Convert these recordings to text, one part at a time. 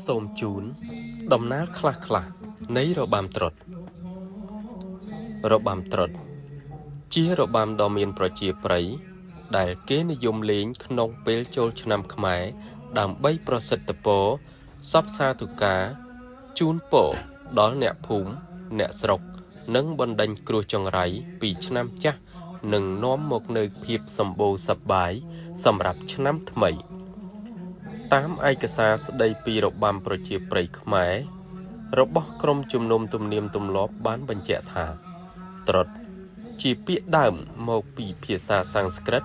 សូមជូនដំណើរខ្លះៗនៃរបាំត្រុដិរបាំត្រុដិជារបាំដ៏មានប្រជាប្រិយដែលគេនិយមលេងក្នុងពេលចូលឆ្នាំខ្មែរដើម្បីប្រសិទ្ធពរសព្វសាធុការជូនពរដល់អ្នកភូមិអ្នកស្រុកនិងបណ្ដេញគ្រោះចង្រៃពីឆ្នាំចាស់និងនាំមកនូវភាពសម្បូរសប្បាយសម្រាប់ឆ្នាំថ្មីតាមឯកសារស្ដីពីរបាំប្រជាប្រិយខ្មែររបស់ក្រមជំនុំទំនៀមទម្លាប់បានបញ្ជាក់ថាត្រុដិជាពាក្យដើមមកពីភាសាសំស្ក្រឹត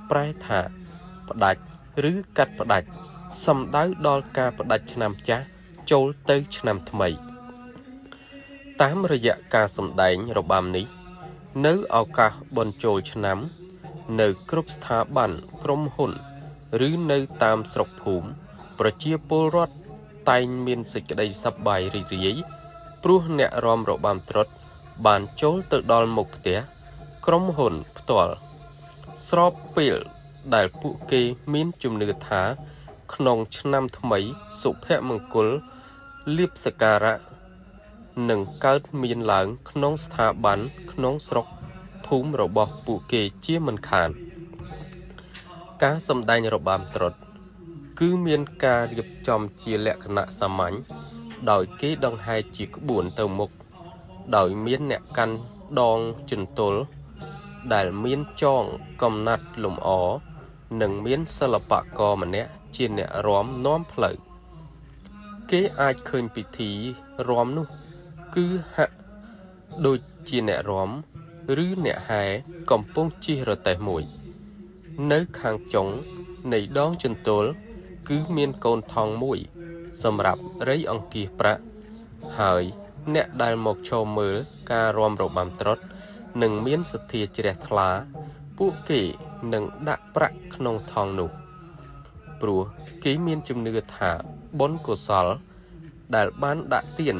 ប្រែថាផ្ដាច់ឬកាត់ផ្ដាច់សំដៅដល់ការផ្ដាច់ឆ្នាំចាស់ចូលទៅឆ្នាំថ្មីតាមរយៈការសម្ដែងរបាំនេះនៅឱកាសបុណ្យចូលឆ្នាំនៅគ្រប់ស្ថាប័នក្រុមហ៊ុនឬនៅតាមស្រុកភូមិប្រជាពលរដ្ឋតែងមានសេចក្តីសប្បាយរីករាយព្រោះអ្នករាំរបាំត្រុដិបានចូលទៅដល់មុខផ្ទះក្រុមហ៊ុនផ្ទាល់ស្របពេលដែលពួកគេមានជំនឿថាក្នុងឆ្នាំថ្មីសុភមង្គលលាភសក្ការៈនឹងកើតមានឡើងក្នុងស្ថាប័នក្នុងស្រុកភូមិរបស់ពួកគេជាមិនខានការសម្ដែងរបាំត្រុដិគឺមានការរៀបចំជាលក្ខណៈសាមញ្ញដោយគេដង្ហែជាក្បួនទៅមុខដោយមានអ្នកកាន់ដងជន្ទល់ដែលមានចងកំណាត់លម្អនិងមានសិល្បករម្នាក់ជាអ្នករាំនាំផ្លូវគេអាចឃើញពិធីរាំនោះគឺហាក់ដូចជាអ្នករាំឬអ្នកហែកំពុងជិះរទេះមួយនៅខាងចុងនៃដងជន្ទល់គឺមានកូនថងមួយសម្រាប់រៃអង្គាសប្រាក់ហើយអ្នកដែលមកឈរមើលការរាំរបាំត្រុដិនឹងមានសទ្ធាជ្រះថ្លាពួកគេនឹងដាក់ប្រាក់ក្នុងថងនោះព្រោះគេមានជំនឿថាបុណ្យកុសលដែលបានដាក់ទាន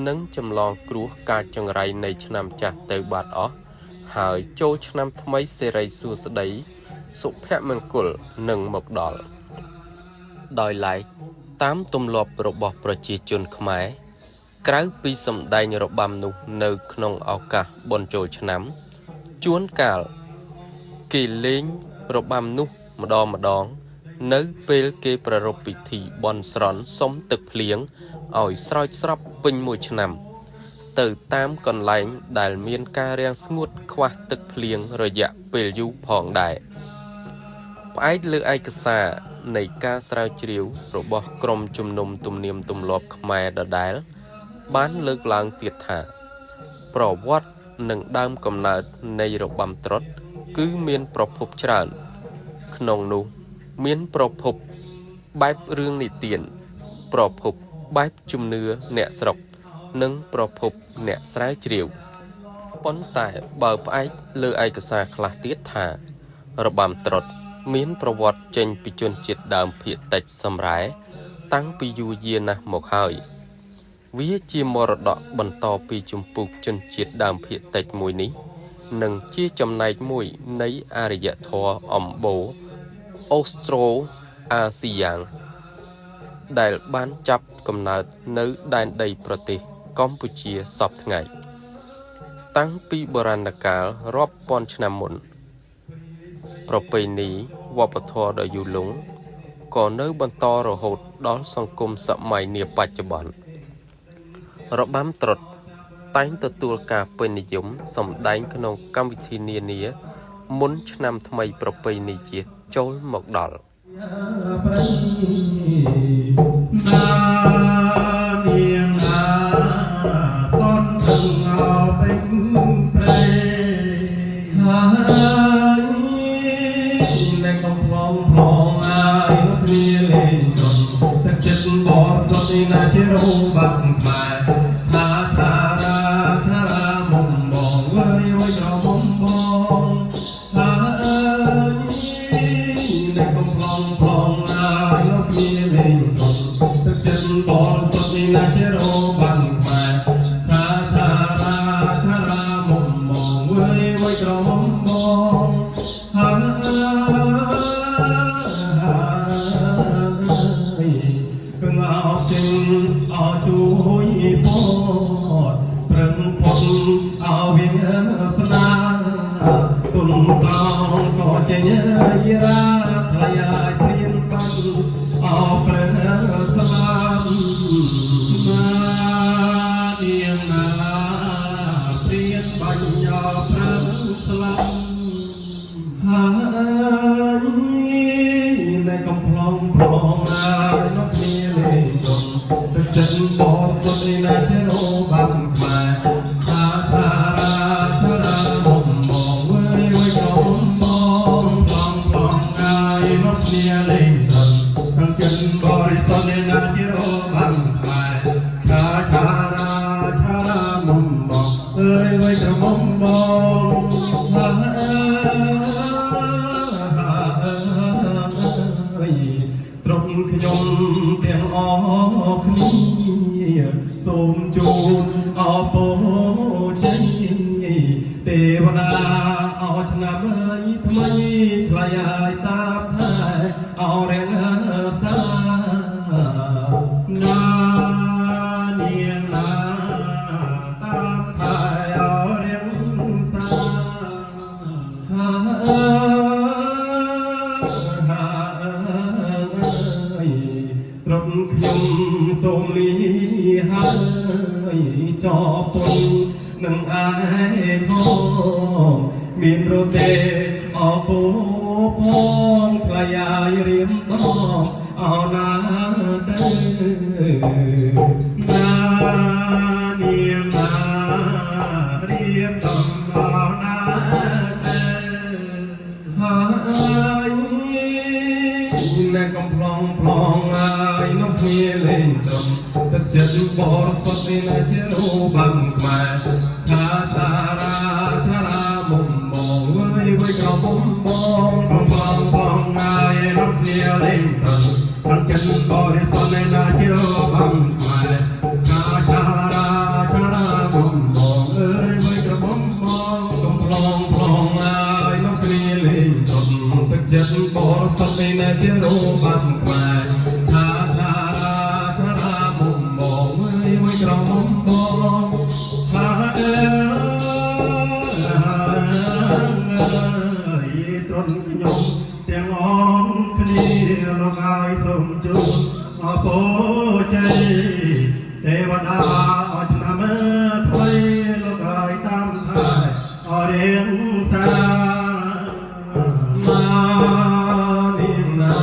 នឹងចម្លងគ្រោះកាចចង្រៃនៃឆ្នាំចាស់ទៅបាត់អស់ហើយចូលឆ្នាំថ្មីសិរីសួស្តីសុភមង្គលនឹងមកដល់ដោយឡែកតាមទម្លាប់របស់ប្រជាជនខ្មែរក្រៅពីសម្ដែងរបាំនោះនៅក្នុងឱកាសបុណ្យចូលឆ្នាំជួនកាលគេលេងរបាំនោះម្ដងនៅពេលគេប្រារព្ធពិធីបន់ស្រន់សុំទឹកភ្លៀងឲ្យស្រោចស្រពពេញមួយឆ្នាំទៅតាមកន្លែងដែលមានការរាំងស្ងួតខ្វះទឹកភ្លៀងរយៈពេលយូរផងដែរផ្អែកលើឯកសារនៃការស្រាវជ្រាវរបស់ក្រមជំនុំទំនៀមទម្លាប់ខ្មែរដដែលបានលើកឡើងទៀតថាប្រវត្តិនិងដើមកំណើតនៃរបាំត្រុដិគឺមានប្រភពច្រើនក្នុងនោះមានប្រភពបែបរឿងនិទានប្រភពបែបជំនឿអ្នកស្រុកនិងប្រភពអ្នកស្រាវជ្រាវប៉ុន្តែបើផ្អែកលើឯកសារខ្លះទៀតថារបាំត្រុដិមានប្រវត្តិចេញពីជនជាតិដើមភាគតិចសម្រែតាំងពីយូរយារណាស់មកហើយវាជាមរតកបន្តពីជំពូកជនជាតិដើមភាគតិចមួយនេះនិងជាចំណែកមួយនៃអរិយធម៌អំបូរអូស្ត្រូអាស៊ីយ៉ាងដែលបានចាប់កំណើតនៅដែនដីប្រទេសកម្ពុជាសព្វថ្ងៃតាំងពីបុរាណកាលរាប់ពាន់ឆ្នាំមុនប្រពៃណីវប្បធម៌ដ៏យូរលង់ក៏នៅបន្តរហូតដល់សង្គមសម័យនាបច្ចុប្បន្នរបាំត្រុដិតែងទទួលការពេញនិយមសម្ដែងក្នុងកម្មវិធីនានាមុនឆ្នាំថ្មីប្រពៃណីជាតិចូលមកដល់ណាជារបាំខ្មែរថាថារាមុំបងវើយវើយក្រមុំបងថាអើយនៅកំឡុងផងហើយលោកមានលេងកុំទឹកចិត្តបរិសុទ្ធណាជារបាំខ្មែរថាថារាមុំបងវើយវើយក្រមុំបងថាកងអោ จึงเอาช่วยปอดเปริงพลเอาเวียสนาตุนสาวก็จะเยยราทลายเปลี่ยนปันเอาเปริงสลามมาเนียงนาเปลี่ยนปัญญาเปริงสลามหายในกำพลองพลองนายนกมีเล่ยนแต่ฉันบอดสุดนาเชโรบังแควทาทาราทาราหมมองเว้ยเว้ยกรมมองพลองพลองนายนกมีเล่ยนทั้งฉันบริสุทธิ์นาเชโรบังแควทาทาราทาราหมมองเว้ยเว้ยกรมมองตรงขยมเตียงออกนี้สมจูนเอาโปใจเทวดาเอาชนะเมยทำไมคลายตาทายเอาแรงสานาเนียงนาตามทายเอาแรงสาตรมขยมสมลีหายจอปนหนึ่งอายพ้องมีนโรเตเอาโคพองพลายายเรียมต้องเอานาเตนาเนียมนาเรียมต้องเอานาเตหายในกำพลองพลองอายนกมีเล่นตรมแต่เจ็ดบอรสดในนาเจรูบังแควชาชาราชารามุมมองเว้ยเว้ยกระมุมมองกำพลองพลองอายนกมีเล่นตรมทั้งเจ็ดบอรสดในนาเจรูบังแควชาชาราชารามุมมองเอ้ยเว้ยกระมุมมองกำพลองพลองอายนกมีเล่นตรมทั้งเจ็ดบอรสดในนาเจรูบังแควชาชาราชารามุมมองเว้ยเว้ยกระมุมมองหาตรนขยมเตียงอ่อนคณีลงอายสมจูนอาโปใจเทวดาอาชนะเมื่อไทยลงอายตามทายอาเรียงสามานินา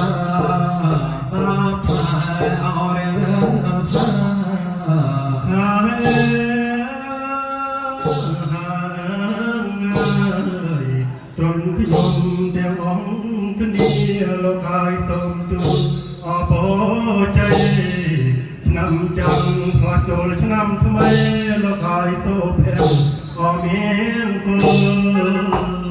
ตาพายอาเรียงสาตรนขยมเตียงอ่อนคณีลงอายสมจูนอาโปใจนำจังพระโจรชนำทำไมโลกายโซเพลอเมียนกุล